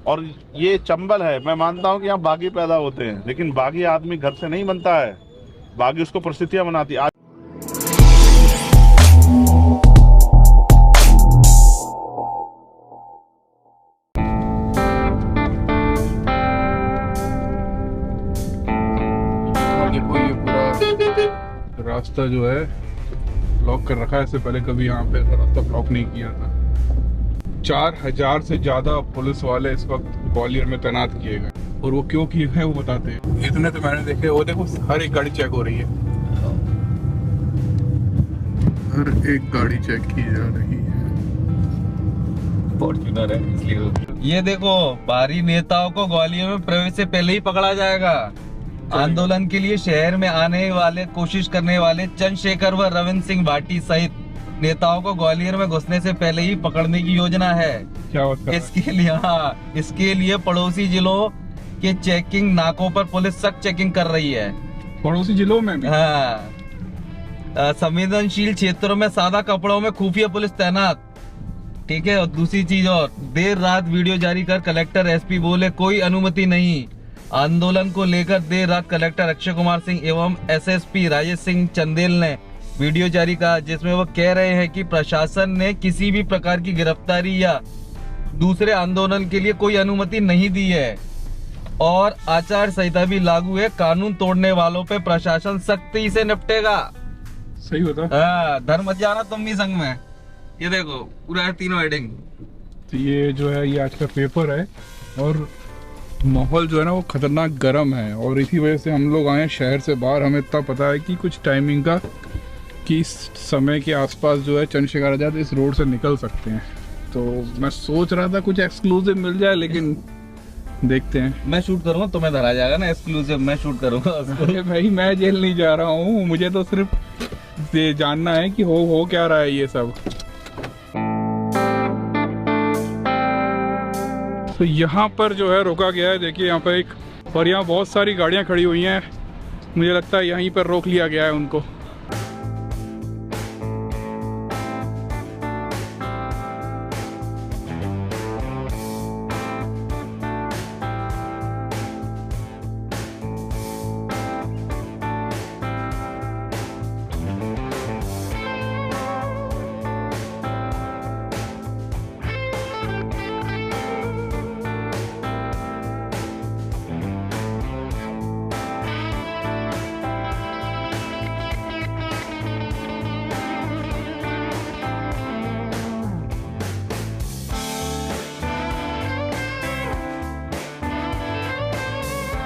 और ये चंबल है। मैं मानता हूँ कि यहाँ बागी पैदा होते हैं, लेकिन बागी आदमी घर से नहीं बनता है, बागी उसको परिस्थितियां बनाती आज। देखो ये पूरा रास्ता जो है ब्लॉक कर रखा है। इससे पहले कभी यहाँ पे रास्ता ब्लॉक नहीं किया था। 4000 से ज्यादा पुलिस वाले इस वक्त ग्वालियर में तैनात किए गए, और वो क्यों किए गए वो बताते हैं। इतने तो मैंने देखे, वो देखो हर एक गाड़ी चेक हो रही है, हर एक गाड़ी चेक की जा रही है। फॉर्च्यूनर है इसलिए। ये देखो, बाहरी नेताओं को ग्वालियर में प्रवेश से पहले ही पकड़ा जाएगा। आंदोलन के लिए शहर में आने वाले कोशिश करने वाले चंद्रशेखर व रविंद्र सिंह भाटी सहित नेताओं को ग्वालियर में घुसने से पहले ही पकड़ने की योजना है। क्या होता है? इसके लिए पड़ोसी जिलों के चेकिंग नाकों पर पुलिस सख्त चेकिंग कर रही है। पड़ोसी जिलों में भी? हाँ, संवेदनशील क्षेत्रों में सादा कपड़ों में खुफिया पुलिस तैनात। ठीक है। और दूसरी चीज और, देर रात वीडियो जारी कर कलेक्टर एसपी बोले कोई अनुमति नहीं। आंदोलन को लेकर देर रात कलेक्टर अक्षय कुमार सिंह एवं एसएसपी राजेश सिंह चंदेल ने वीडियो जारी कहा, जिसमें वो कह रहे हैं कि प्रशासन ने किसी भी प्रकार की गिरफ्तारी या दूसरे आंदोलन के लिए कोई अनुमति नहीं दी है और आचार संहिता भी लागू है। कानून तोड़ने वालों पे प्रशासन सख्ती से निपटेगा। सही होता। हाँ, धर्म जाना तुम भी संग में। ये देखो पूरा तीनों हेडिंग। तो ये जो है ये आज का पेपर है, और माहौल जो है ना वो खतरनाक गर्म है, और इसी वजह से हम लोग आए शहर से बाहर। हमें इतना पता है कि कुछ टाइमिंग का, कि इस समय के आसपास जो है चंद्रशेखर आजाद इस रोड से निकल सकते हैं। तो मैं सोच रहा था कुछ एक्सक्लूसिव मिल जाए, लेकिन देखते हैं। मैं शूट करूंगा, तुम्हें धरा जाएगा ना एक्सक्लूसिव। मैं शूट करूंगा। अरे भाई, मैं जेल नहीं जा रहा हूँ, मुझे तो सिर्फ ये जानना है कि हो क्या रहा है ये सब। तो यहाँ पर जो है रोका गया है, देखिए यहाँ पर एक, और यहाँ बहुत सारी गाड़ियाँ खड़ी हुई हैं। मुझे लगता है यहीं पर रोक लिया गया है उनको।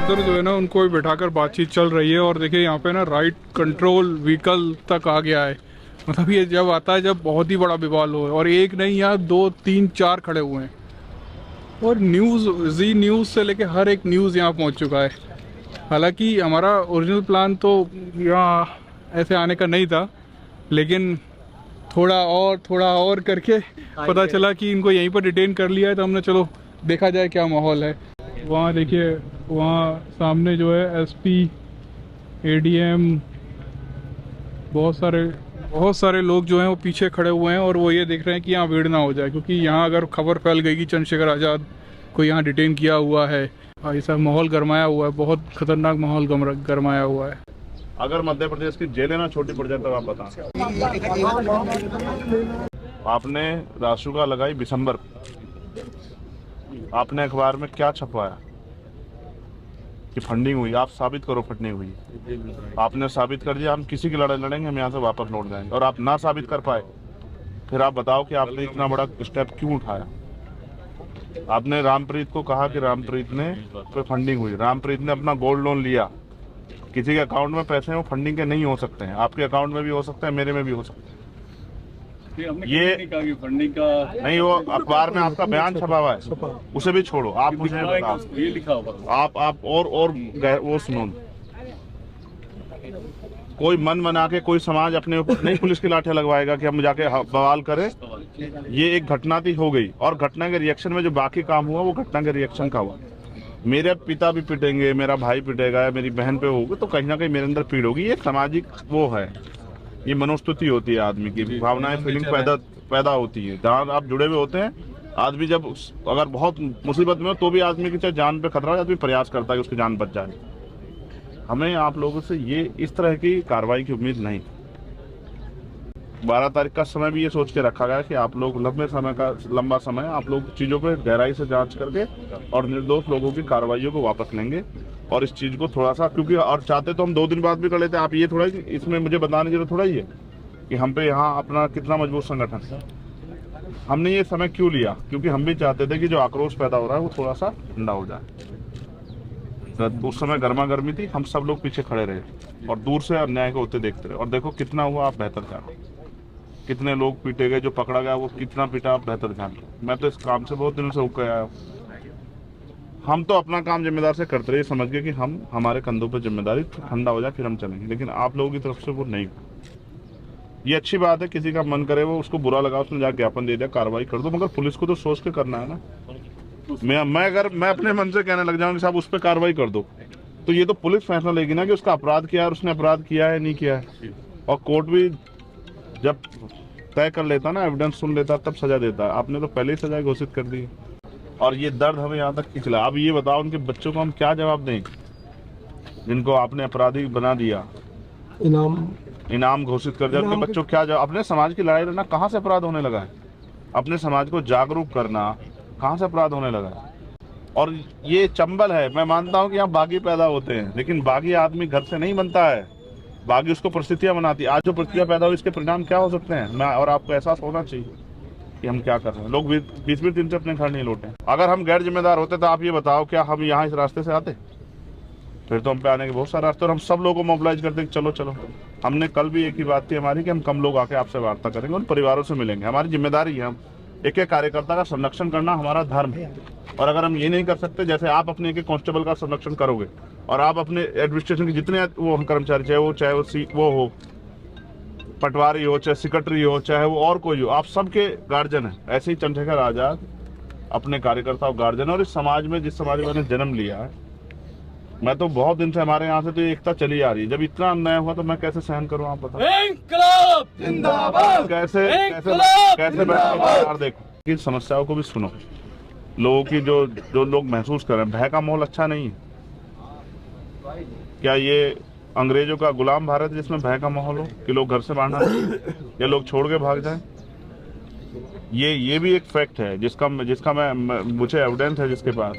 उधर जो है ना उनको भी बैठाकर बातचीत चल रही है, और देखिए यहाँ पे ना राइट कंट्रोल व्हीकल तक आ गया है। मतलब ये जब आता है जब बहुत ही बड़ा विवाद हो, और एक नहीं यहाँ 2 3 4 खड़े हुए हैं, और जी न्यूज़ से लेके हर एक न्यूज़ यहाँ पहुँच चुका है। हालांकि हमारा ओरिजिनल प्लान तो यहाँ ऐसे आने का नहीं था, लेकिन थोड़ा और करके पता चला कि इनको यहीं पर डिटेन कर लिया है, तो हमने चलो देखा जाए क्या माहौल है। वहाँ देखिए, वहाँ सामने जो है एसपी, एडीएम, बहुत सारे लोग जो हैं वो पीछे खड़े हुए हैं, और वो ये देख रहे हैं कि यहाँ भीड़ ना हो जाए, क्योंकि यहाँ अगर खबर फैल गई कि चंद्रशेखर आज़ाद को यहाँ डिटेन किया हुआ है, ऐसा माहौल गरमाया हुआ है, बहुत खतरनाक माहौल गरमाया हुआ है। अगर मध्य प्रदेश की जेलें ना छोटी पड़ जाए तो आप बताएं। आपने रासुका लगाई दिसंबर, आपने अखबार में क्या छपवाया कि फंडिंग हुई? आप साबित करो फंडिंग हुई। आपने साबित कर दिया, हम किसी की लड़ाई लड़ेंगे, हम यहाँ से वापस लौट जाएंगे। और आप ना साबित कर पाए, फिर आप बताओ कि आपने इतना बड़ा स्टेप क्यों उठाया। आपने रामप्रीत को कहा कि रामप्रीत ने पे फंडिंग हुई, रामप्रीत ने अपना गोल्ड लोन लिया, किसी के अकाउंट में पैसे वो फंडिंग के नहीं हो सकते हैं, आपके अकाउंट में भी हो सकते हैं, मेरे में भी हो सकते हैं। ये फंडिंग का नहीं, वो अखबार में आपका बयान छपा हुआ है, उसे भी छोड़ो। आप मुझे बताओ, ये लिखा होगा। आप और वो सुनो, कोई मन बना के कोई समाज अपने ऊपर नहीं पुलिस की लाठियां लगवाएगा कि हम जाके बवाल करें। ये एक घटना थी, हो गई, और घटना के रिएक्शन में जो बाकी काम हुआ वो घटना के रिएक्शन का हुआ। मेरे पिता भी पिटेंगे, मेरा भाई पिटेगा, मेरी बहन पे होगी, तो कहीं ना कहीं मेरे अंदर पीड़ होगी। ये सामाजिक वो है, ये मनोस्तुति होती है, आदमी की भावनाएं, फीलिंग पैदा होती है। जहाँ आप जुड़े हुए होते हैं आदमी जब अगर बहुत मुसीबत में हो तो भी आदमी की चाहे जान पे खतरा हो, आदमी प्रयास करता है कि उसकी जान बच जाए। हमें आप लोगों से ये इस तरह की कार्रवाई की उम्मीद नहीं। 12 तारीख का समय भी ये सोच के रखा गया कि आप लोग लंबा समय आप लोग चीज़ों पे गहराई से जांच करके और निर्दोष लोगों की कार्रवाइयों को वापस लेंगे। और इस चीज़ को थोड़ा सा, क्योंकि और चाहते तो हम 2 दिन बाद भी कर लेते। आप ये थोड़ा, इसमें मुझे बताने की जरूरत थोड़ा ही है कि हम पे यहाँ अपना कितना मजबूत संगठन है। हमने ये समय क्यों लिया? क्योंकि हम भी चाहते थे कि जो आक्रोश पैदा हो रहा है वो थोड़ा सा ठंडा हो जाए। तो उस समय गर्मा गर्मी थी, हम सब लोग पीछे खड़े रहे और दूर से अन्याय को होते देखते रहे। और देखो कितना हुआ, आप बेहतर जानो। कितने लोग पीटे गए, जो पकड़ा गया वो कितना पीटा, आप बेहतर जानो। मैं तो इस काम से बहुत दिनों से उग आया हूँ। हम तो अपना काम जिम्मेदार से करते रहे, समझ गए कि हमारे कंधों पर जिम्मेदारी, ठंडा हो जाए फिर हम चलेंगे। लेकिन आप लोगों की तरफ से वो नहीं। ये अच्छी बात है, किसी का मन करे वो उसको बुरा लगा, उसने जाकर ज्ञापन दे दिया, कार्रवाई कर दो, मगर पुलिस को तो सोच के करना है ना। मैं अपने मन से कहने लग जाऊँ कि साहब उस पर कार्रवाई कर दो, तो ये तो पुलिस फैसला लेगी ना कि उसका अपराध किया है और उसने अपराध किया है नहीं किया है। और कोर्ट भी जब तय कर लेता ना, एविडेंस सुन लेता, तब सजा देता है। आपने तो पहले ही सजा घोषित कर दी और ये दर्द हमें यहाँ तक खिंचला। अब ये बताओ उनके बच्चों को हम क्या जवाब दें जिनको आपने अपराधी बना दिया, इनाम घोषित कर दिया। उनके बच्चों क्या जवाब? अपने समाज की लड़ाई लड़ना कहाँ से अपराध होने लगा है? अपने समाज को जागरूक करना कहाँ से अपराध होने लगा है? और ये चंबल है। मैं मानता हूँ कि यहाँ बागी पैदा होते हैं, लेकिन बागी आदमी घर से नहीं बनता है, बागी उसको परिस्थितियाँ बनाती है। आज जो परिस्थितियाँ पैदा हुई, इसके परिणाम क्या हो सकते हैं? मैं और आपको एहसास होना चाहिए कि हम क्या कर रहे हैं। लोग 20-20 दिन से अपने घर नहीं लौटे। अगर हम गैर जिम्मेदार होते तो आप ये बताओ, क्या हम यहाँ इस रास्ते से आते? फिर तो हम पे आने के बहुत सारे रास्ते, और हम सब लोगों को मोबिलाइज करते कि चलो चलो। हमने कल भी एक ही बात थी हमारी कि हम कम लोग आके आपसे वार्ता करेंगे, उन परिवारों से मिलेंगे। हमारी जिम्मेदारी है, हम एक एक कार्यकर्ता का संरक्षण करना हमारा धर्म है। और अगर हम ये नहीं कर सकते, जैसे आप अपने एक कांस्टेबल का संरक्षण करोगे और आप अपने एडमिनिस्ट्रेशन के जितने वो कर्मचारी, चाहे वो हो पटवारी हो, चाहे सेक्रेटरी हो, चाहे वो और कोई हो, आप सबके गार्जियन है। ऐसे ही चंद्रशेखर आजाद अपने कार्यकर्ताओं गार्जियन। और इस समाज में, जिस समाज में मैंने जन्म लिया है, मैं तो बहुत दिन से, हमारे यहाँ से तो एकता चली आ रही है। जब इतना अन्याय हुआ तो मैं कैसे सहन करूँ? आप बताओ। इंकलाब जिंदाबाद। कैसे देखो कि समस्याओं को भी सुनो, लोगों की जो लोग महसूस कर रहे हैं। भय का माहौल अच्छा नहीं है। क्या ये अंग्रेजों का गुलाम भारत है जिसमें भय का माहौल हो कि लोग घर से बाहर ना या लोग छोड़ के भाग जाएं? ये भी एक फैक्ट है जिसका मुझे एविडेंस है जिसके पास,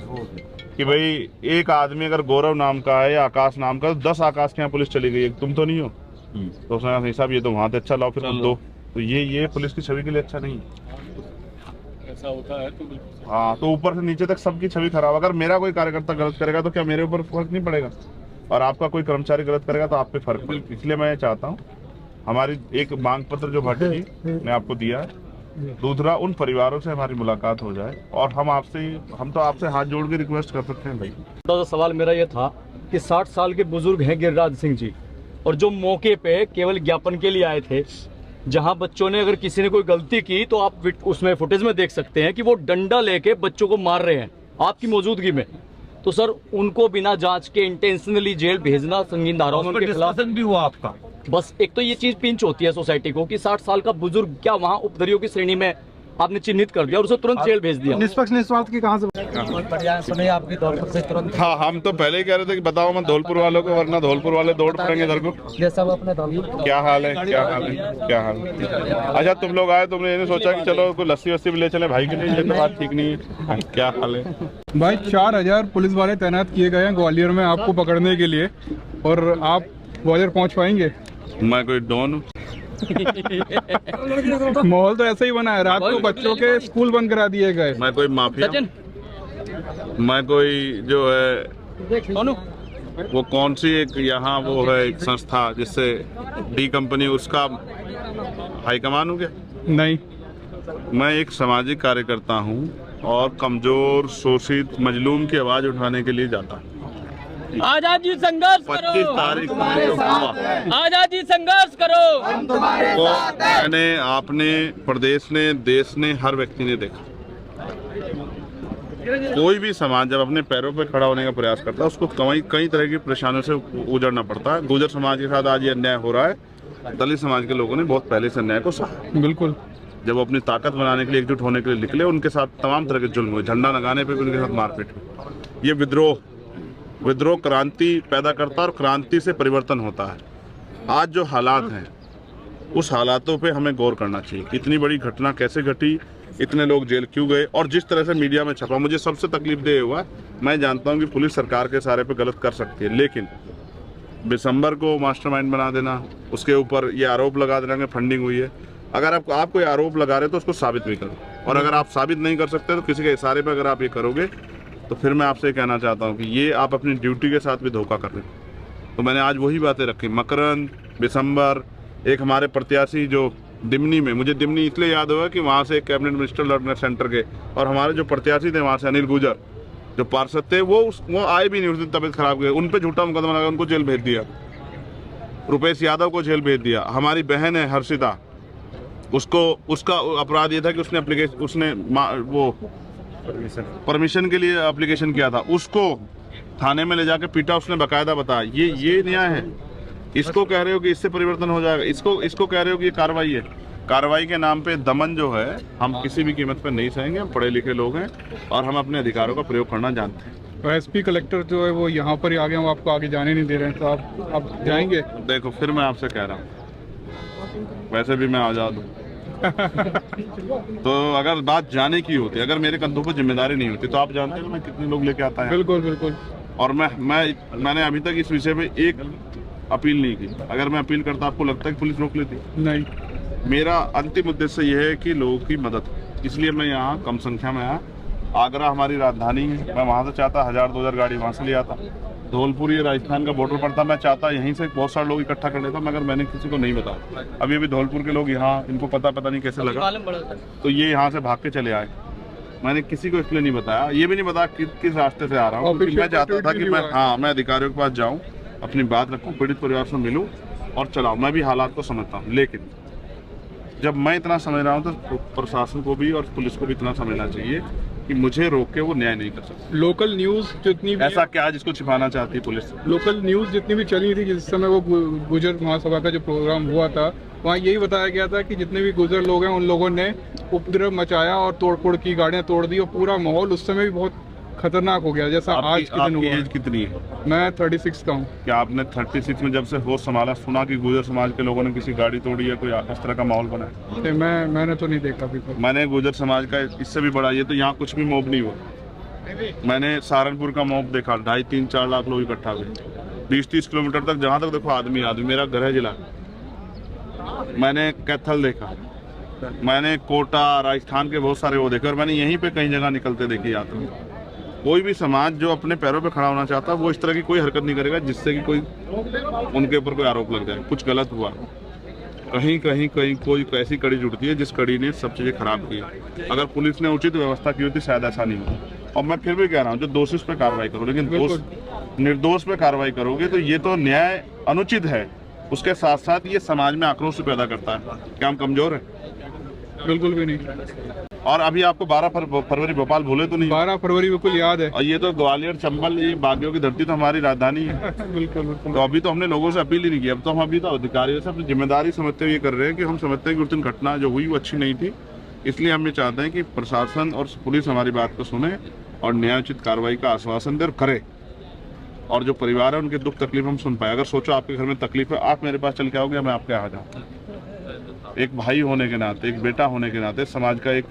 कि भाई एक आदमी अगर गौरव नाम का है या आकाश नाम का, 10 आकाश के यहाँ पुलिस चली गई, तुम तो नहीं हो। तो उसने कहा साहब ये तो वहां से अच्छा लाओ, फिर हम दो। तो ये पुलिस की छवि के लिए अच्छा नहीं है। ऐसा होता है तो हाँ, तो ऊपर से नीचे तक सबकी छवि खराब। अगर मेरा कोई कार्यकर्ता गलत करेगा तो क्या मेरे ऊपर फर्क नहीं पड़ेगा? और आपका कोई कर्मचारी गलत करेगा तो आप पे फर्क पड़ेगा। इसलिए मैं चाहता हूँ, हमारी एक मांग पत्र जो भट्टी ने आपको दिया है, दूसरा उन परिवारों से हमारी मुलाकात हो जाए और हम तो आपसे हाथ जोड़ के रिक्वेस्ट कर सकते हैं भाई। तो सवाल मेरा ये था कि 60 साल के बुजुर्ग हैं गिरिराज सिंह जी, और जो मौके पे केवल ज्ञापन के लिए आए थे, जहां बच्चों ने, अगर किसी ने कोई गलती की तो आप उसमें फुटेज में देख सकते हैं कि वो डंडा लेके बच्चों को मार रहे हैं आपकी मौजूदगी में। तो सर, उनको बिना जांच के इंटेंशनली जेल भेजना संगीन धाराओं के खिलाफ भी हुआ आपका? बस एक तो ये चीज पिंच होती है सोसाइटी को कि 60 साल का बुजुर्ग क्या वहाँ उपद्रवियों की श्रेणी में आपने चिन्हित कर दिया और उसे तुरंत जेल भेज दिया। निष्पक्ष निस्वार्थ की कहां से? आपकी धौलपुर से तुरंत। हाँ, हम तो पहले ही कह रहे थे कि बताओ मत धौलपुर वालों को, वरना धौलपुर वाले दौड़ पड़ेंगे इधर को। क्या हाल है? अच्छा, तुम लोग आए, तुमने ये नहीं सोचा कि चलो कोई लस्सी वस्सी भी ले चले भाई के लिए? ये तो बात ठीक नहीं है। क्या हाल है भाई? 4000 पुलिस वाले तैनात किए गए हैं ग्वालियर में आपको पकड़ने के लिए, और आप ग्वालियर पहुंच पाएंगे? मैं कोई डॉन हूँ? माहौल तो ऐसा ही बना है। रात को बच्चों के स्कूल बंद करा दिए गए। मैं कोई माफिया? मैं कोई जो है वो कौन सी एक यहाँ वो है एक संस्था जिससे डी कंपनी, उसका हाईकमान हूँ क्या? नहीं, मैं एक सामाजिक कार्यकर्ता हूँ और कमजोर, शोषित, मजलूम की आवाज उठाने के लिए जाता हूँ। आजादी संघर्ष करो। 25 तारीख को आजादी संघर्ष करो। तो मैंने, आपने, प्रदेश ने, देश ने, हर व्यक्ति ने देखा, कोई भी समाज जब अपने पैरों पर खड़ा होने का प्रयास करता है उसको कई तरह की परेशानियों से गुजरना पड़ता है। गुर्जर समाज के साथ आज ये अन्याय हो रहा है, दलित समाज के लोगों ने बहुत पहले से अन्याय को सहा। बिल्कुल। जब वो अपनी ताकत बनाने के लिए, एकजुट होने के लिए निकले, उनके साथ तमाम तरह के जुल्म हुए, झंडा लगाने पे भी उनके साथ मारपीट हुई। ये विद्रोह क्रांति पैदा करता है और क्रांति से परिवर्तन होता है। आज जो हालात हैं उस हालातों पे हमें गौर करना चाहिए। इतनी बड़ी घटना कैसे घटी, इतने लोग जेल क्यों गए, और जिस तरह से मीडिया में छपा, मुझे सबसे तकलीफ दे हुआ, मैं जानता हूँ कि पुलिस सरकार के सारे पे गलत कर सकती है, लेकिन दिसंबर को मास्टरमाइंड बना देना, उसके ऊपर ये आरोप लगा देना कि फंडिंग हुई है। अगर आप कोई आरोप लगा रहे तो उसको साबित भी करो, और अगर आप साबित नहीं कर सकते तो किसी के इशारे पर अगर आप ये करोगे तो फिर मैं आपसे कहना चाहता हूँ कि ये आप अपनी ड्यूटी के साथ भी धोखा कर रहे हो। तो मैंने आज वही बातें रखी, मकरंद, दिसंबर, एक हमारे प्रत्याशी जो दिमनी में, मुझे दिमनी इसलिए याद हुआ कि वहाँ से एक कैबिनेट मिनिस्टर लड़ने सेंटर के, और हमारे जो प्रत्याशी थे वहाँ से अनिल गुजर जो पार्षद थे, वो आए भी नहीं, उस दिन तबीयत खराब गई, उन पे झूठा मुकदमा लगा, उनको जेल भेज दिया। रुपेश यादव को जेल भेज दिया। हमारी बहन है हर्षिता, उसका अपराध ये था कि उसने वो परमिशन के लिए एप्लीकेशन किया था, उसको थाने में ले जाके पीटा, उसने बकायदा बताया। ये न्याय है? इसको कह रहे हो कि इससे परिवर्तन हो जाएगा, इसको कह रहे हो कि ये कार्रवाई है। कार्रवाई के नाम पे दमन जो है हम किसी भी कीमत पर नहीं सहेंगे। हम पढ़े लिखे लोग हैं और हम अपने अधिकारों का प्रयोग करना जानते हैं। तो एसपी कलेक्टर जो है वो यहाँ पर ही आ गए, हम आपको आगे जाने नहीं दे रहे हैं, तो आप जाएंगे? देखो, फिर मैं आपसे कह रहा हूँ, वैसे भी मैं आज़ाद हूँ तो अगर बात जाने की होती, अगर मेरे कंधों पर जिम्मेदारी नहीं होती, तो आप जानते हो मैं कितने लोग लेके आता है। बिल्कुल बिल्कुल। और मैंने अभी तक इस विषय पे एक अपील नहीं की। अगर मैं अपील करता, आपको लगता है कि पुलिस रोक लेती? नहीं। मेरा अंतिम उद्देश्य यह है कि लोगों की मदद, इसलिए मैं यहाँ कम संख्या में आया। आगरा हमारी राजधानी है, मैं वहाँ से चाहता 1000-2000 गाड़ी वहाँ से ले आता। धौलपुर ये राजस्थान का बॉर्डर पड़ता, मैं चाहता यहीं से बहुत सारे लोग इकट्ठा कर लेता, मगर मैंने किसी को नहीं बताया। अभी धौलपुर के लोग यहाँ, इनको पता नहीं कैसे लगा, तो ये यहाँ से भाग के चले आए। मैंने किसी को इसलिए नहीं बताया, ये भी नहीं बताया किस रास्ते से आ रहा हूँ, क्योंकि मैं चाहता था कि मैं अधिकारियों के पास जाऊँ, अपनी बात रखूँ, पीड़ित परिवार से मिलूँ और चलाऊँ। मैं भी हालात को समझता हूँ, लेकिन जब मैं इतना समझ रहा हूँ तो प्रशासन को भी और पुलिस को भी इतना समझना चाहिए कि मुझे रोक के वो न्याय नहीं कर सकते। लोकल न्यूज़ जितनी भी, ऐसा क्या जिसको छिपाना चाहती है पुलिस? लोकल न्यूज़ जितनी भी चली थी जिस समय वो गुजर महासभा का जो प्रोग्राम हुआ था, वहाँ यही बताया गया था कि जितने भी गुजर लोग हैं उन लोगों ने उपद्रव मचाया और तोड़फोड़ की, गाड़ियाँ तोड़ दी, और पूरा माहौल उस समय भी बहुत खतरनाक हो गया, जैसा आज के दिन हुआ। एज कितनी है? मैं 36 का हूँ। क्या आपने 36 में जब से होश संभाला सुना कि गुजर समाज के लोगों ने किसी गाड़ी तोड़ी है, कोई इस तरह का माहौल बना है? मैंने तो नहीं देखा अभी तक। मैंने गुजर समाज का इससे भी बड़ा, ये तो यहाँ कुछ भी मॉब नहीं हुआ। मैंने सहारनपुर का मॉब देखा, 2.5-3-4 लाख लोग इकट्ठा हुए, 20-30 किलोमीटर तक, जहाँ तक देखो आदमी। मेरा घर है जिला। मैंने कैथल देखा, मैंने कोटा, राजस्थान के बहुत सारे वो देखे, और मैंने यहीं पे कई जगह निकलते देखी आदमी। कोई भी समाज जो अपने पैरों पे खड़ा होना चाहता है वो इस तरह की कोई हरकत नहीं करेगा जिससे कि कोई उनके ऊपर कोई आरोप लग जाए, कुछ गलत हुआ। कहीं कोई ऐसी कड़ी जुड़ती है जिस कड़ी ने सब चीज़ें खराब की। अगर पुलिस ने उचित व्यवस्था की होती शायद ऐसा नहीं होता। और मैं फिर भी कह रहा हूँ, जो दोषी पे कार्रवाई करो, लेकिन निर्दोष पे कार्रवाई करोगे तो ये तो न्याय अनुचित है। उसके साथ साथ ये समाज में आक्रोश पैदा करता है। क्या हम कमजोर हैं? बिल्कुल भी नहीं। और अभी आपको 12 फरवरी भोपाल भूले तो नहीं? 12 फरवरी बिल्कुल याद है। और ये तो ग्वालियर, चंबल, ये बागियों की धरती तो हमारी राजधानी है। बिल्कुल बिल्कुल। तो अभी तो हमने लोगों से अपील ही नहीं की। अब तो हम अभी तो अधिकारियों से अपनी जिम्मेदारी समझते हुए कर रहे हैं कि हम समझते हैं कि उस दिन घटना जो हुई वो अच्छी नहीं थी, इसलिए हम ये चाहते हैं कि प्रशासन और पुलिस हमारी बात को सुने और न्यायोचित कार्रवाई का आश्वासन दे और करे, और जो परिवार है उनके दुख तकलीफ हम सुन पाए। अगर सोचो आपके घर में तकलीफ है, आप मेरे पास चल के आओगे, मैं आपके यहाँ आ जाऊँ। एक भाई होने के नाते, एक बेटा होने के नाते, समाज का एक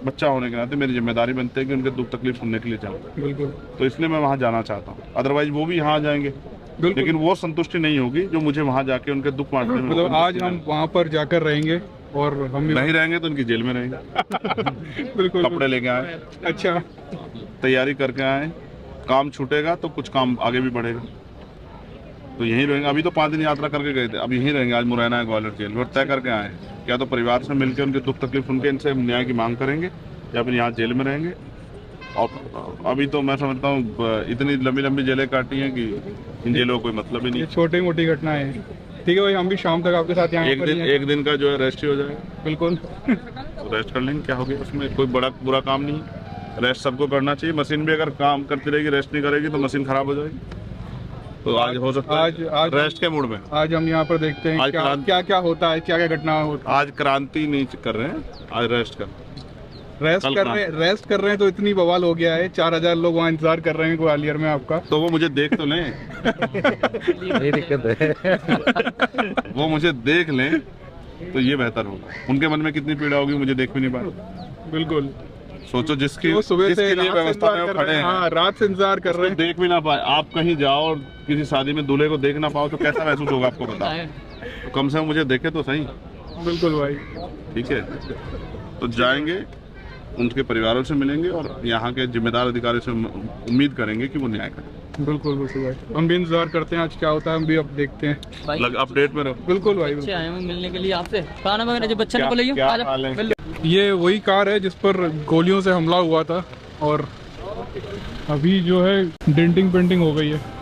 बच्चा होने के नाते मेरी जिम्मेदारी बनती है कि उनके दुख तकलीफ सुनने के लिए जाऊँ। बिल्कुल। तो इसलिए मैं वहाँ जाना चाहता हूँ। अदरवाइज वो भी यहाँ आ जाएंगे, लेकिन वो संतुष्टि नहीं होगी जो मुझे वहाँ जाके उनके दुख बांटने में। मतलब आज हम वहाँ पर जाकर रहेंगे और हम नहीं रहेंगे तो उनकी जेल में रहेंगे। बिल्कुल। कपड़े लेके आए, अच्छा, तैयारी करके आए, काम छूटेगा तो कुछ काम आगे भी बढ़ेगा, तो यहीं रहेंगे। अभी तो 5 दिन यात्रा करके गए थे, अब यहीं रहेंगे। आज मुरैना है ग्वालियर जेल, और तय करके आए क्या तो परिवार से मिलकर उनके दुख तकलीफ उनके, इनसे न्याय की मांग करेंगे, या फिर यहाँ जेल में रहेंगे। और अभी तो मैं समझता हूँ इतनी लंबी लंबी जेलें काटी हैं कि इन जेलों को कोई मतलब ही नहीं। छोटी मोटी घटनाएं हैं। ठीक है भाई, हम भी शाम तक आपके साथ यहाँ एक दिन का जो है रेस्ट ही हो जाएगा। बिल्कुल। तो रेस्ट कर लेंगे, क्या हो गया उसमें, कोई बड़ा बुरा काम नहीं है। रेस्ट सबको करना चाहिए। मशीन भी अगर काम करती रहेगी, रेस्ट नहीं करेगी तो मशीन खराब हो जाएगी। तो आज हो सकता है आज रेस्ट के मूड में। आज हम यहाँ पर देखते हैं आज क्या क्रांति- क्या क्या होता है, क्या क्या घटना होती आज क्रांति नहीं कर रहे हैं, आज रेस्ट कर। है। रेस्ट कल कर रहे हैं तो इतनी बवाल हो गया है, 4000 लोग वहाँ इंतजार कर रहे हैं ग्वालियर में आपका। तो वो मुझे देख तो लें, यही दिक्कत है। वो मुझे देख लें तो ये बेहतर होगा। उनके मन में कितनी पीड़ा होगी मुझे देख भी नहीं पाए। बिल्कुल, सोचो जिसकी वो सुबह से जिसके लिए रात से व्यवस्था में इंतजार वो कर खड़े रहे हैं। हैं, हाँ, रात से इंतजार कर रहे हैं। देख भी ना पाए। आप कहीं जाओ और किसी शादी में दूल्हे को देख ना पाओ तो कैसा महसूस होगा आपको बताओ। तो कम से कम मुझे देखे तो सही। बिल्कुल भाई, ठीक है, तो जाएंगे, उनके परिवारों से मिलेंगे और यहाँ के जिम्मेदार अधिकारी से उम्मीद करेंगे कि वो न्याय करें। बिल्कुल बिल्कुल भाई, हम भी इंतजार करते हैं आज क्या होता है, हम भी अब देखते हैं। अपडेट में रहो। बिल्कुल भाई, अच्छे आए हैं मिलने के लिए आपसे। कहा ना मैं बच्चन को ले क्या हाल है? ये वही कार है जिस पर गोलियों से हमला हुआ था और अभी जो है डेंटिंग पेंटिंग हो गई है।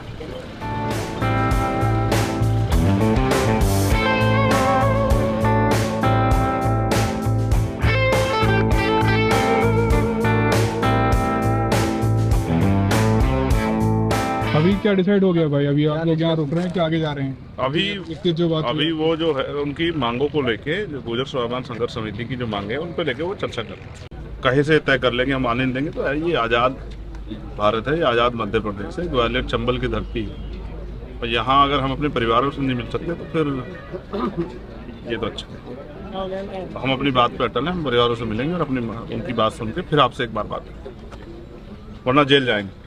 अभी क्या डिसाइड हो गया भाई? अभी आप लोग यहाँ रुक रहे हैं कि आगे जा रहे हैं? अभी इसकी जो बात अभी वो जो है उनकी मांगों को लेके, जो गुर्जर स्वाभिमान संघर्ष समिति की जो मांगे हैं उनको लेके वो चर्चा कर रहे हैं। कहीं से तय कर लेंगे, हम आने नहीं देंगे। तो ये आज़ाद भारत है, ये आज़ाद मध्य प्रदेश है, ग्वालियर चंबल की धरती है। और यहाँ अगर हम अपने परिवारों से नहीं मिल सकते तो फिर ये तो अच्छा है। हम अपनी बात पर अटल हैं, हम परिवारों से मिलेंगे और अपनी उनकी बात सुन के फिर आपसे एक बार बात करेंगे, वरना जेल जाएंगे।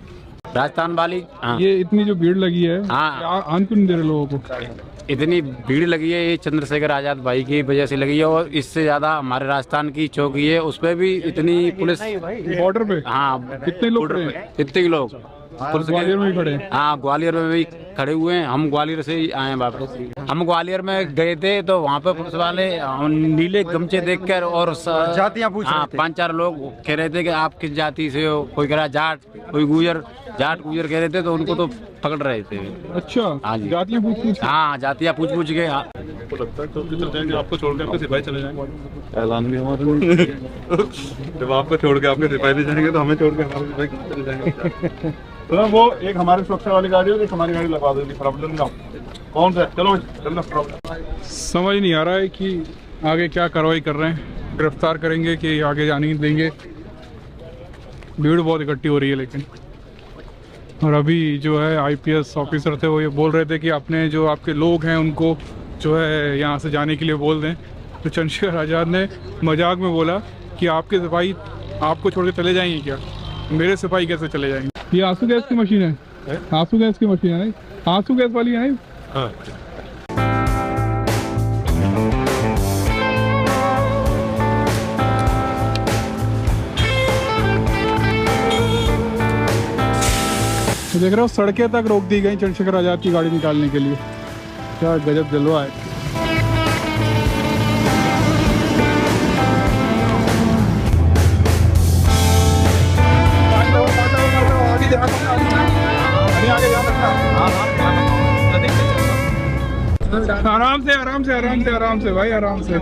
राजस्थान वाली ये इतनी जो भीड़ लगी है, हाँ। क्या आन क्यों नहीं दे रहे लोगों को? इतनी भीड़ लगी है, ये चंद्रशेखर आजाद भाई की वजह से लगी है। और इससे ज्यादा हमारे राजस्थान की चौकी है, उस पर भी इतनी पुलिस। बॉर्डर पे हाँ, कितने लोग खड़े हैं? कितने लोग पुलिस ग्वालियर में के। ही खड़े हैं? हाँ, ग्वालियर में भी खड़े हुए हैं। हम ग्वालियर से ही आए हैं वापस। हम ग्वालियर में गए थे तो वहाँ पे पुलिस वाले नीले गमछे देखकर और जातियाँ पूछ रहे थे। 5-4 लोग कह रहे थे कि आप किस जाति से हो। कोई कह रहा जाट, कोई गुजर, जाट गुजर कह रहे थे, तो उनको तो पकड़ रहे थे। अच्छा, हाँ जी। जातियाँ पूछ हाँ, जातियाँ पूछ पूछ के। हाँ। आपको लगता है तो किधर जाएंगे? आपको छोड़ के आपके सिपाही चले जाएंगे? ऐलान भी हमारा नहीं। जब आपको छोड़ के आपके सिपाही नहीं जाएंगे तो हमें छोड़ के हमारे सिपाही चले जाएंगे। तो वो एक हमारी सुरक्षा वाली गाड़ी होगी, हमारी गाड़ी लगा देगी। प्रॉब्लम ना कौन सा? चलो चलो। प्रॉब्लम समझ नहीं आ रहा है कि आगे क्या कार्रवाई कर रहे हैं। गिरफ्तार करेंगे कि आगे जाने नहीं देंगे? भीड़ बहुत इकट्ठी हो रही है लेकिन। और अभी जो है आईपीएस ऑफिसर थे, वो ये बोल रहे थे कि अपने जो आपके लोग हैं उनको जो है यहाँ से जाने के लिए बोल दें। तो चंद्रशेखर आज़ाद ने मजाक में बोला कि आपके सिपाही आपको छोड़ के चले जाएंगे क्या? मेरे सिपाही कैसे चले जाएंगे? ये आंसू गैस की मशीन है, आंसू गैस की मशीन है, नहीं आंसू गैस वाली है, नहीं? हाँ। तो देख रहे हो सड़कें तक रोक दी गई चंद्रशेखर आज़ाद की गाड़ी निकालने के लिए। क्या गजब जलवा है। आराम से आराम से आराम से आराम से भाई, आराम से।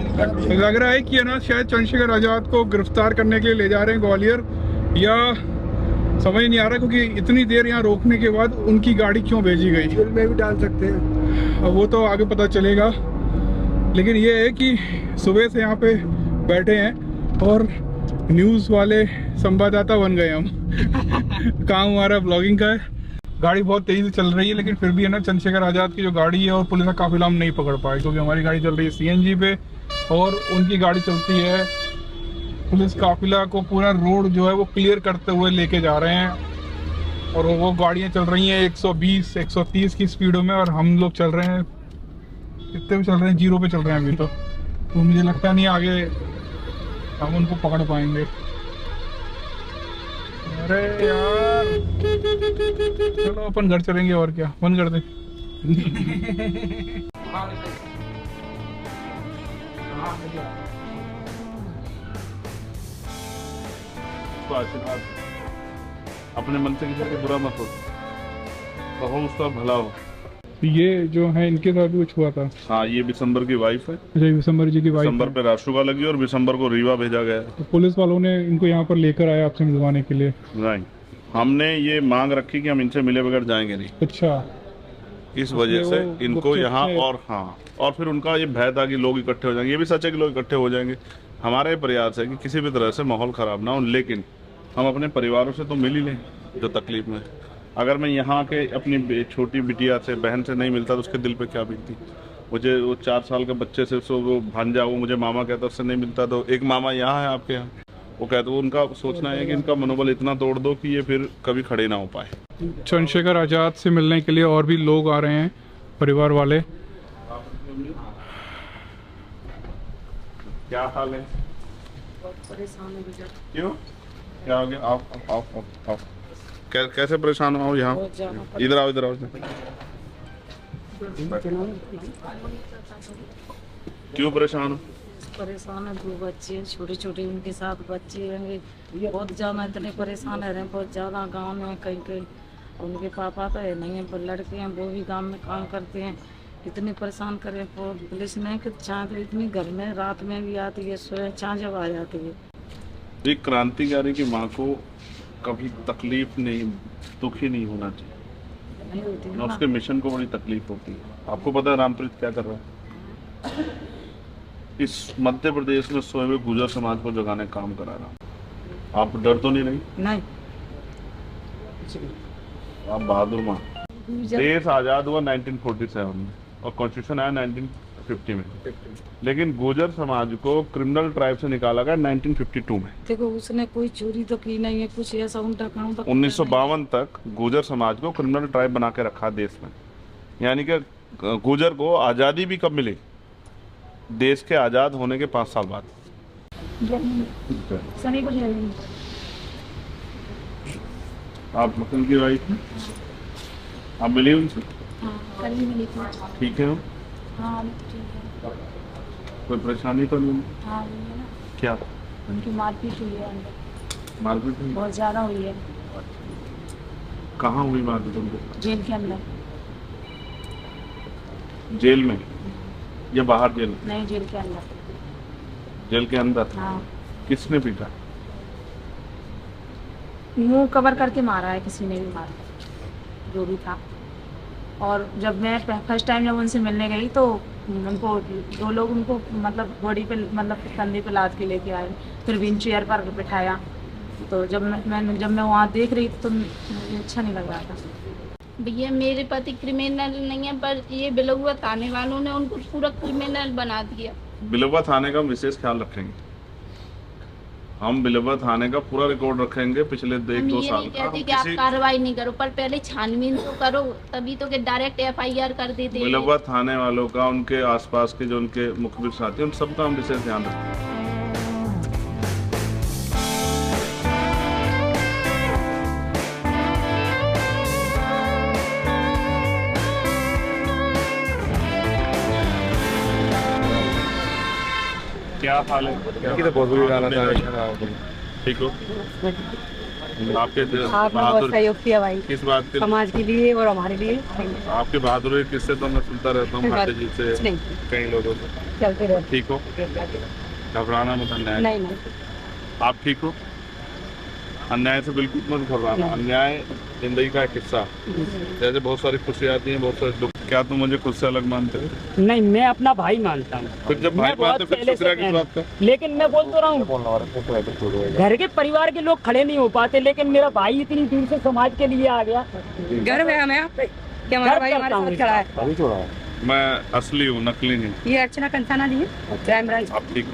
लग रहा है कि ना शायद चंद्रशेखर आज़ाद को गिरफ्तार करने के लिए ले जा रहे हैं ग्वालियर, या समझ नहीं आ रहा, क्योंकि इतनी देर यहाँ रोकने के बाद उनकी गाड़ी क्यों भेजी गई। जेल में भी डाल सकते हैं, अब वो तो आगे पता चलेगा। लेकिन ये है कि सुबह से यहाँ पे बैठे हैं और न्यूज़ वाले संवाददाता बन गए हम। काम हमारा ब्लॉगिंग का है। गाड़ी बहुत तेज़ी से चल रही है, लेकिन फिर भी है ना चंद्रशेखर आज़ाद की जो गाड़ी है और पुलिस का काफिला हम नहीं पकड़ पाए, क्योंकि हमारी गाड़ी चल रही है सीएनजी पे और उनकी गाड़ी चलती है। पुलिस काफिला को पूरा रोड जो है वो क्लियर करते हुए लेके जा रहे हैं और वो गाड़ियाँ चल रही हैं 120 130 की स्पीडों में, और हम लोग चल रहे हैं कितने पे चल रहे हैं? 0 पे चल रहे हैं अभी तो मुझे लगता नहीं आगे हम उनको पकड़ पाएंगे। अरे यार, चलो अपन घर चलेंगे और क्या, बंद कर दे। आशीर्वाद अपने मन से किसी को बुरा मत हो, कहो उसका भला हो। ये जो है इनके साथ भी कुछ हुआ था। हाँ, ये दिसंबर की वाइफ है। अच्छा, विशंबर जी की वाइफ। दिसंबर पे राष्ट्रगा लगी और दिसंबर को रीवा भेजा गया। तो पुलिस वालों ने इनको यहाँ पर लेकर आया आपसे मिलवाने के लिए? नहीं, हमने ये मांग रखी कि हम इनसे मिले बगैर जाएंगे नहीं। अच्छा, इस वजह से वो इनको गुप्त यहाँ से- और हाँ, और फिर उनका ये भय था कि लोग इकट्ठे हो जाएंगे। ये भी सच है कि लोग इकट्ठे हो जाएंगे। हमारा ये प्रयास है कि किसी भी तरह से माहौल ख़राब ना हो, लेकिन हम अपने परिवारों से तो मिल ही लें जो तकलीफ में। अगर मैं यहाँ के अपनी छोटी बिटिया से, बहन से नहीं मिलता तो उसके दिल पे क्या बीतती। मुझे वो 4 साल के बच्चे से, वो भांजा, वो मुझे मामा कहता, उससे नहीं मिलता। तो एक मामा यहाँ है आपके यहाँ, वो कहते, वो उनका सोचना है कि इनका मनोबल इतना तोड़ दो कि ये फिर कभी खड़े ना हो पाए। चंद्रशेखर आज़ाद से मिलने के लिए और भी लोग आ रहे हैं, परिवार वाले। क्या हाल है? परेशान है बेटा, क्यों, क्या हो गया? आओ। कैसे परेशान हो यहाँ? बहुत ज्यादा इधर आओ, इधर आओ। क्यों परेशान हो? परेशान है। 2 बच्चे छोटे छोटे, उनके साथ बच्चे हैं, बहुत ज्यादा इतने परेशान है बहुत ज्यादा। गांव में कहीं उनके पापा तो है नहीं है, पर लड़के हैं वो भी गांव में काम करते हैं। इतने परेशान करे पुलिस ने कि चाँद इतनी घर में रात में भी आती है, सुबह चाँद जब आ जाती है। एक क्रांतिकारी की माँ को कभी तकलीफ नहीं, दुखी नहीं होना चाहिए। नहीं होती है ना ना। उसके मिशन को बड़ी तकलीफ होती है। आपको पता है रामप्रीत क्या कर रहा है? इस मध्य प्रदेश में सोए हुए गुर्जर समाज को जगाने का काम करा रहा हूँ। आप डर तो नहीं रही? नहीं, आप बहादुर माँ। देश आज़ाद हुआ 1947 में और कॉन्स्टिट्यूशन आया 1950 में, लेकिन गुर्जर समाज को क्रिमिनल ट्राइब से निकाला गया 1952 में। देखो उसने कोई चोरी तो की नहीं है, कुछ ऐसा उल्टा काम तो 1952 तक गुर्जर समाज को क्रिमिनल ट्राइब बना के रखा देश में। यानी कि गुर्जर को आज़ादी भी कब मिली? देश के आज़ाद होने के 5 साल बाद। सभी को आप मक्खन की वाइफ हैं? आप मिली उनसे? कल ही मिली थी। ठीक है? हाँ ठीक है। कोई परेशानी तो नहीं? हाँ वही है ना, क्या उनकी मारपीट हुई है अंदर, मारपीट हुई? बहुत ज्यादा हुई है। कहाँ हुई मारपीट उनको? जेल के अंदर। जेल में या बाहर जेल में? नहीं, जेल के अंदर। जेल के अंदर। हाँ, किसने पीटा? मुंह कवर करके मारा है, किसी ने भी मारा, जो भी था। और जब मैं फर्स्ट टाइम जब उनसे मिलने गई तो उनको 2 लोग उनको मतलब बॉडी पे, मतलब कंधे पे लाद के लेके आए, फिर व्हील चेयर पर बिठाया। तो जब मैं वहाँ देख रही थी तो मुझे अच्छा नहीं लग रहा था। भैया मेरे पति क्रिमिनल नहीं है, पर ये बिलौआ थाने वालों ने उनको पूरा क्रिमिनल बना दिया। बिलवा थाने का विशेष ख्याल रखेंगे हम। बिलवा थाने का पूरा रिकॉर्ड रखेंगे पिछले हम 1-2 ये साल नहीं का। कहते कि आप कार्रवाई नहीं करो, पर पहले छानबीन तो करो, तभी तो कि डायरेक्ट FIR कर देते। बिलवा थाने वालों का, उनके आसपास के जो उनके मुखबिर साथी, उन सबका हम विशेष ध्यान रखेंगे। क्या हाल है? तो बहुत बुरी हालत है। ठीक हो? आपके आपने बहुत बहादुर सहयोग किया भाई, किस बात के? समाज के लिए और हमारे लिए। आपके बहादुरी किससे तो मैं सुनता रहता हूँ, भाटे जी से, नहीं, कई लोगों से। चलते रहे। ठीक हो? घबराना मत अन्याय। नहीं नहीं, आप ठीक हो? अन्याय से बिल्कुल मत घबराना। अन्याय जिंदगी का एक हिस्सा। जैसे बहुत सारी खुशियाँ आती हैं, बहुत सारे दुख। क्या तुम मुझे खुद से अलग मानते हो? नहीं, मैं अपना भाई मानता हूँ। फिर जब भाई मानते फिर शुक्रिया किस बात का? लेकिन मैं बोल तो रहा हूँ, घर के परिवार के लोग खड़े नहीं हो पाते, लेकिन मेरा भाई इतनी दूर से समाज के लिए आ गया। गर्व है हमें आप पे कि हमारा भाई हमारे साथ खड़ा है। मैं असली हूँ, नकली नहीं। ये अर्चना कंसाना जी है, क्राइम ब्रांच। आप ठीक हो?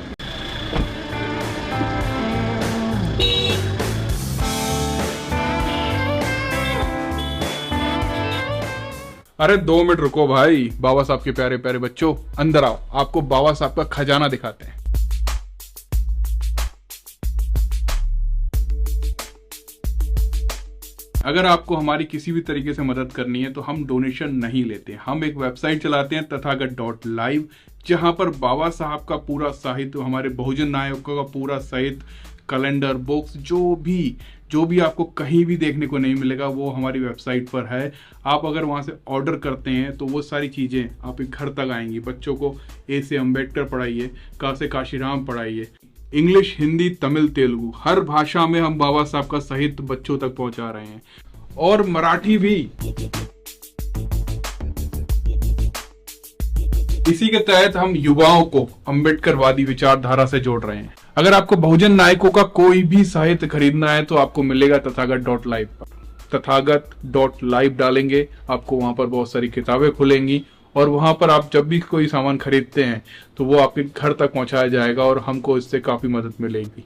अरे 2 मिनट रुको भाई, बाबा साहब के प्यारे प्यारे बच्चों, अंदर आओ, आपको बाबा साहब का खजाना दिखाते हैं। अगर आपको हमारी किसी भी तरीके से मदद करनी है तो हम डोनेशन नहीं लेते। हम एक वेबसाइट चलाते हैं तथागत.live, जहां पर बाबा साहब का पूरा साहित्य, हमारे बहुजन नायकों का पूरा साहित्य, कैलेंडर, बुक्स, जो भी आपको कहीं भी देखने को नहीं मिलेगा वो हमारी वेबसाइट पर है। आप अगर वहां से ऑर्डर करते हैं तो वो सारी चीज़ें आपके घर तक आएंगी। बच्चों को ए से अम्बेडकर पढ़ाइए, का से काशीराम पढ़ाइए, इंग्लिश, हिंदी, तमिल, तेलुगु, हर भाषा में हम बाबा साहब का साहित्य बच्चों तक पहुंचा रहे हैं, और मराठी भी। इसी के तहत हम युवाओं को अम्बेडकरवादी विचारधारा से जोड़ रहे हैं। अगर आपको बहुजन नायकों का कोई भी साहित्य खरीदना है तो आपको मिलेगा तथागत.live पर। तथागत.live डालेंगे, आपको वहां पर बहुत सारी किताबें खुलेंगी और वहां पर आप जब भी कोई सामान खरीदते हैं तो वो आपके घर तक पहुंचाया जाएगा और हमको इससे काफी मदद मिलेगी।